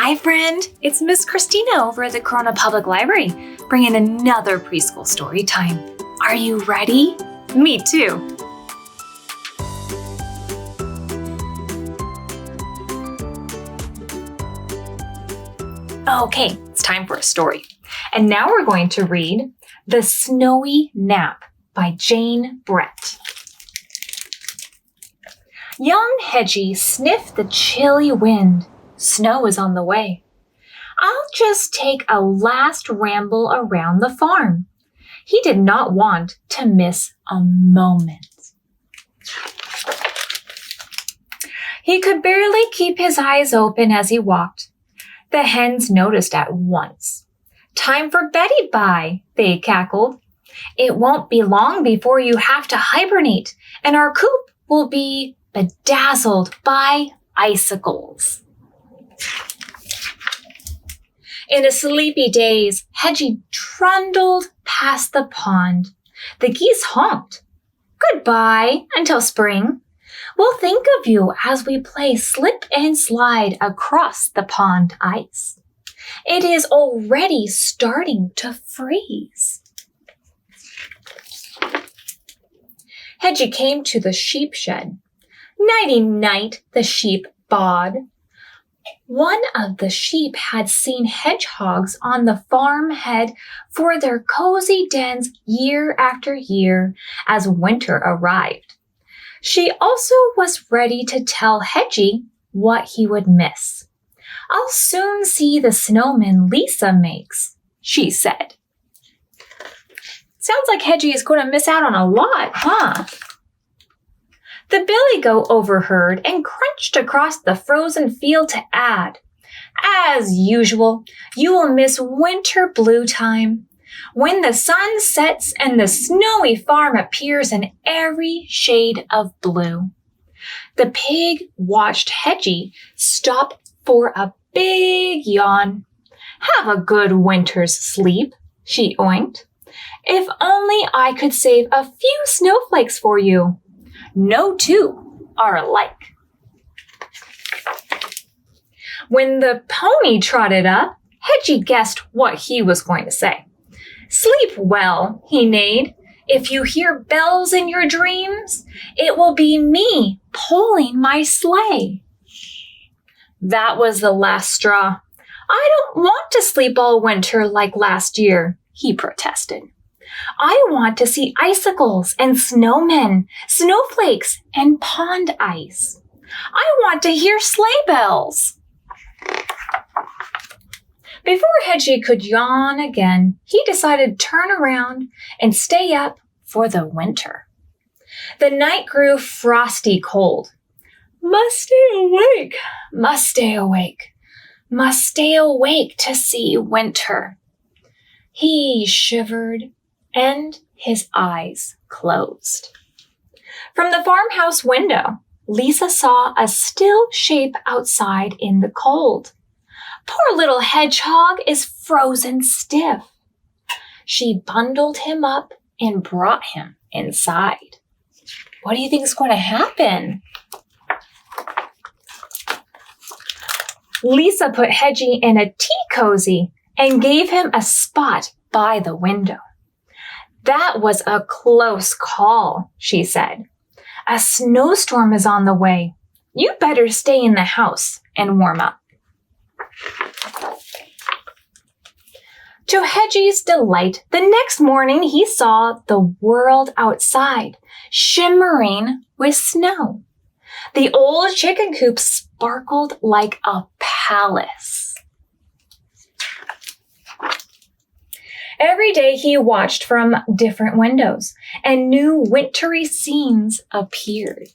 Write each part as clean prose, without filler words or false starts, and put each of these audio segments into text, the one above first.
Hi friend, it's Miss Kristina over at the Corona Public Library, bringing another preschool story time. Are you ready? Me too. Okay, it's time for a story. And now we're going to read The Snowy Nap by Jane Brett. Young Hedgie sniffed the chilly wind. Snow is on the way. I'll just take a last ramble around the farm. He did not want to miss a moment. He could barely keep his eyes open as he walked. The hens noticed at once. Time for Betty bye, they cackled. It won't be long before you have to hibernate, and our coop will be bedazzled by icicles. In a sleepy daze, Hedgie trundled past the pond. The geese honked. Goodbye until spring. We'll think of you as we play slip and slide across the pond ice. It is already starting to freeze. Hedgie came to the sheep shed. Nighty-night, the sheep bawed. One of the sheep had seen hedgehogs on the farm head for their cozy dens year after year as winter arrived. She also was ready to tell Hedgie what he would miss. I'll soon see the snowman Lisa makes, she said. Sounds like Hedgie is going to miss out on a lot, huh? The billy goat overheard and crunched across the frozen field to add, as usual, you will miss winter blue time, when the sun sets and the snowy farm appears in every shade of blue. The pig watched Hedgie stop for a big yawn. Have a good winter's sleep, she oinked. If only I could save a few snowflakes for you. No two are alike. When the pony trotted up, Hedgie guessed what he was going to say. Sleep well, he neighed. If you hear bells in your dreams, it will be me pulling my sleigh. That was the last straw. I don't want to sleep all winter like last year, he protested. I want to see icicles and snowmen, snowflakes and pond ice. I want to hear sleigh bells. Before Hedgie could yawn again, he decided to turn around and stay up for the winter. The night grew frosty cold. Must stay awake, must stay awake, must stay awake to see winter. He shivered and his eyes closed. From the farmhouse window, Lisa saw a still shape outside in the cold. Poor little hedgehog is frozen stiff. She bundled him up and brought him inside. What do you think is going to happen? Lisa put Hedgie in a tea cozy and gave him a spot by the window. That was a close call, she said. A snowstorm is on the way. You better stay in the house and warm up. To Hedgie's delight, the next morning he saw the world outside, shimmering with snow. The old chicken coop sparkled like a palace. Every day he watched from different windows, and new wintry scenes appeared.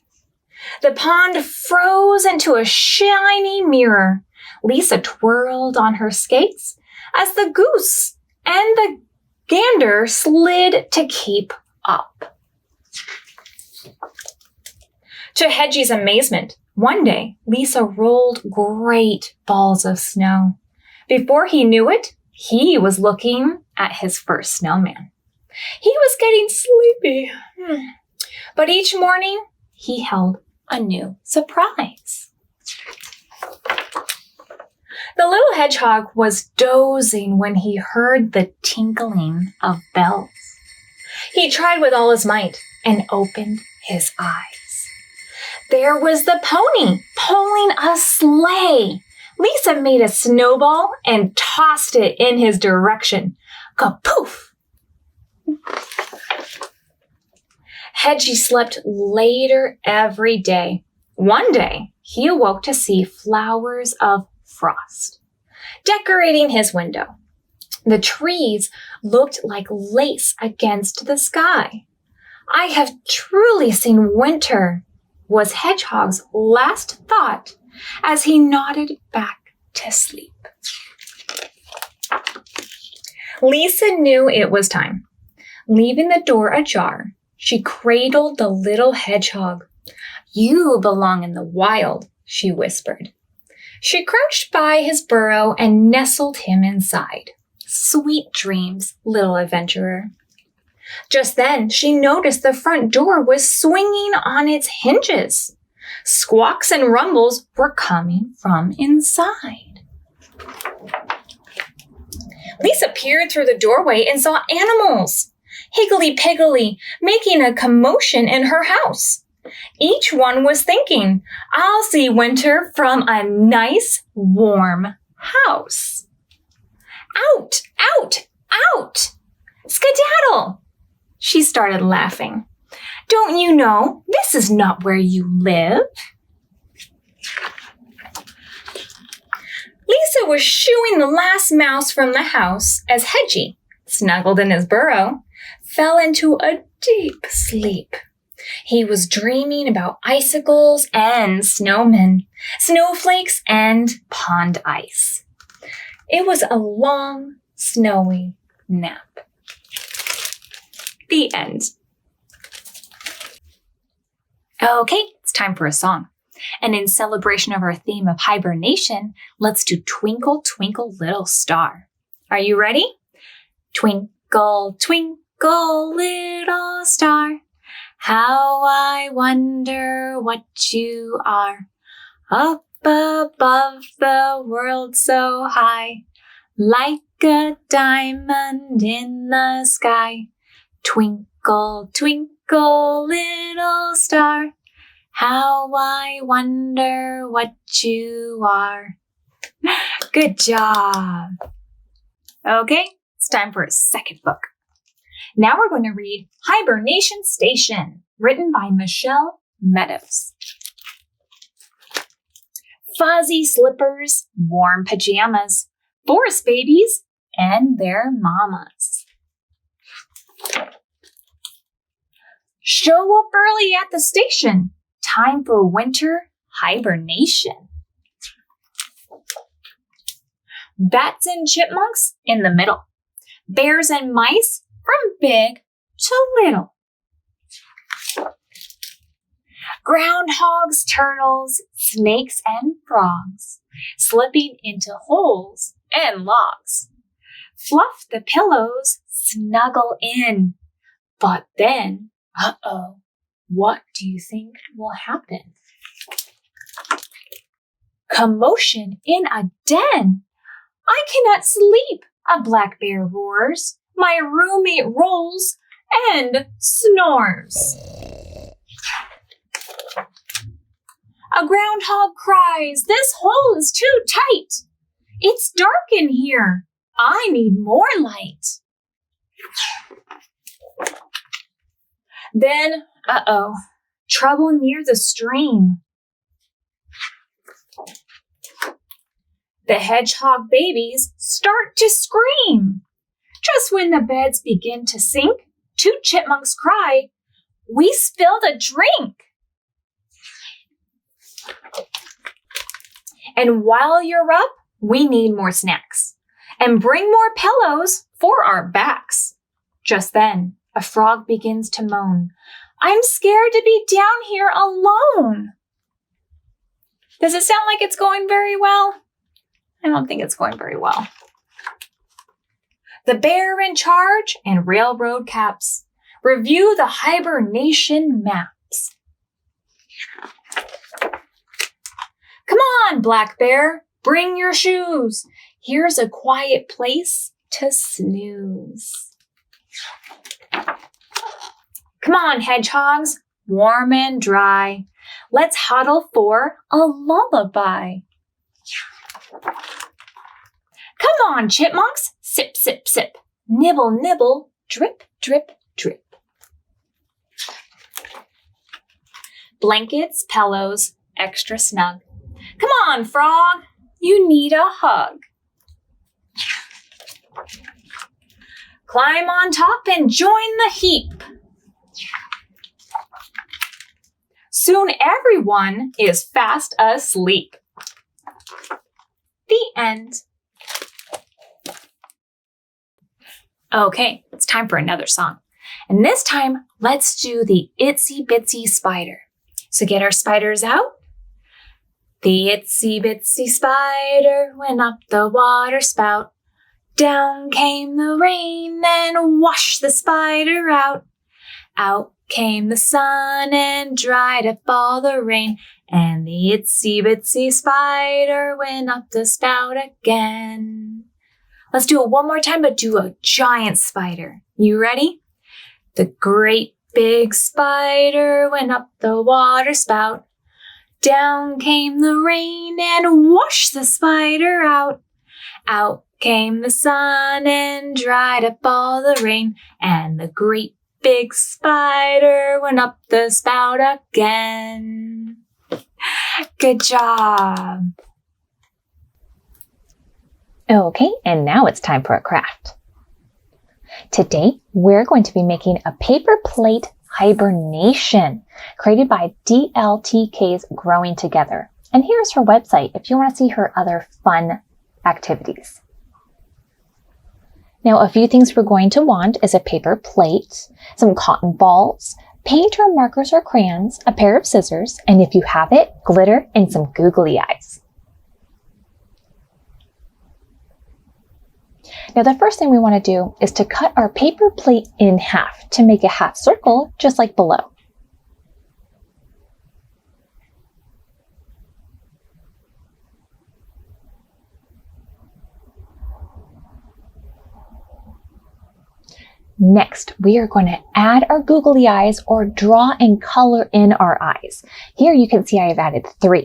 The pond froze into a shiny mirror. Lisa twirled on her skates as the goose and the gander slid to keep up. To Hedgie's amazement, one day Lisa rolled great balls of snow. Before he knew it, he was looking at his first snowman. He was getting sleepy, but each morning he held a new surprise. The little hedgehog was dozing when he heard the tinkling of bells. He tried with all his might and opened his eyes. There was the pony pulling a sleigh. Lisa made a snowball and tossed it in his direction. Kapoof! Hedgie slept later every day. One day, he awoke to see flowers of frost decorating his window. The trees looked like lace against the sky. I have truly seen winter, was Hedgehog's last thought as he nodded back to sleep. Lisa knew it was time. Leaving the door ajar, she cradled the little hedgehog. "You belong in the wild," she whispered. She crouched by his burrow and nestled him inside. "Sweet dreams, little adventurer." Just then, she noticed the front door was swinging on its hinges. Squawks and rumbles were coming from inside. Lisa peered through the doorway and saw animals, higgly-piggly, making a commotion in her house. Each one was thinking, "I'll see winter from a nice, warm house." "Out! Out! Out! Skedaddle!" She started laughing. "Don't you know this is not where you live?" Lisa was shooing the last mouse from the house as Hedgie, snuggled in his burrow, fell into a deep sleep. He was dreaming about icicles and snowmen, snowflakes and pond ice. It was a long, snowy nap. The end. Okay, it's time for a song. And in celebration of our theme of hibernation, let's do Twinkle, Twinkle, Little Star. Are you ready? Twinkle, twinkle, little star, how I wonder what you are. Up above the world so high, like a diamond in the sky. Twinkle, twinkle, little star, how I wonder what you are. Good job. Okay, it's time for a second book. Now we're going to read Hibernation Station, written by Michelle Meadows. Fuzzy slippers, warm pajamas, forest babies, and their mamas. Show up early at the station. Time for winter hibernation. Bats and chipmunks in the middle. Bears and mice from big to little. Groundhogs, turtles, snakes, and frogs slipping into holes and logs. Fluff the pillows, snuggle in. But then, what do you think will happen? Commotion in a den. I cannot sleep, a black bear roars. My roommate rolls and snores. A groundhog cries, "This hole is too tight. It's dark in here. I need more light." Then, trouble near the stream. The hedgehog babies start to scream. Just when the beds begin to sink, two chipmunks cry, "We spilled a drink." And while you're up, we need more snacks. And bring more pillows for our backs. Just then, a frog begins to moan, "I'm scared to be down here alone." Does it sound like it's going very well? I don't think it's going very well. The bear in charge and railroad caps review the hibernation maps. "Come on, Black Bear, Bring your shoes. Here's a quiet place to snooze. Come on, hedgehogs, warm and dry. Let's huddle for a lullaby. Come on, chipmunks, sip, sip, sip. Nibble, nibble, drip, drip, drip. Blankets, pillows, extra snug. Come on, frog, you need a hug. Climb on top and join the heap. Soon everyone is fast asleep. The end. Okay, it's time for another song. And this time, let's do the Itsy Bitsy Spider. So get our spiders out. The itsy bitsy spider went up the water spout. Down came the rain and washed the spider out. Out came the sun and dried up all the rain. And the itsy bitsy spider went up the spout again. Let's do it one more time, but do a giant spider. You ready? The great big spider went up the water spout. Down came the rain and washed the spider out. Out came the sun and dried up all the rain. And the great big spider went up the spout again. Good job. Okay, and now it's time for a craft. Today, we're going to be making a paper plate hibernation created by DLTK's Growing Together. And here's her website if you want to see her other fun activities. Now, a few things we're going to want is a paper plate, some cotton balls, paint or markers or crayons, a pair of scissors, and if you have it, glitter and some googly eyes. Now, the first thing we want to do is to cut our paper plate in half to make a half circle, just like below. Next, we are going to add our googly eyes or draw and color in our eyes. Here you can see I have added 3.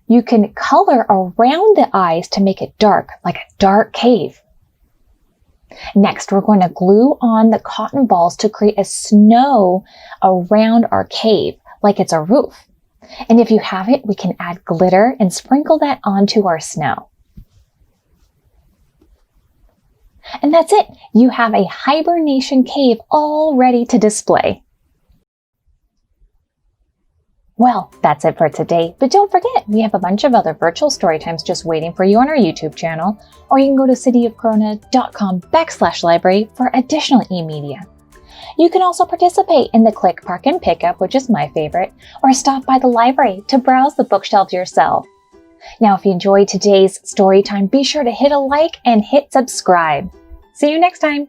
You can color around the eyes to make it dark, like a dark cave. Next, we're going to glue on the cotton balls to create a snow around our cave, like it's a roof. And if you have it, we can add glitter and sprinkle that onto our snow. And that's it. You have a hibernation cave all ready to display. Well, that's it for today, but don't forget, we have a bunch of other virtual story times just waiting for you on our YouTube channel, or you can go to cityofcorona.com/library for additional e-media. You can also participate in the Click, Park, and Pickup, which is my favorite, or stop by the library to browse the bookshelves yourself. Now, if you enjoyed today's story time, be sure to hit a like and hit subscribe. See you next time.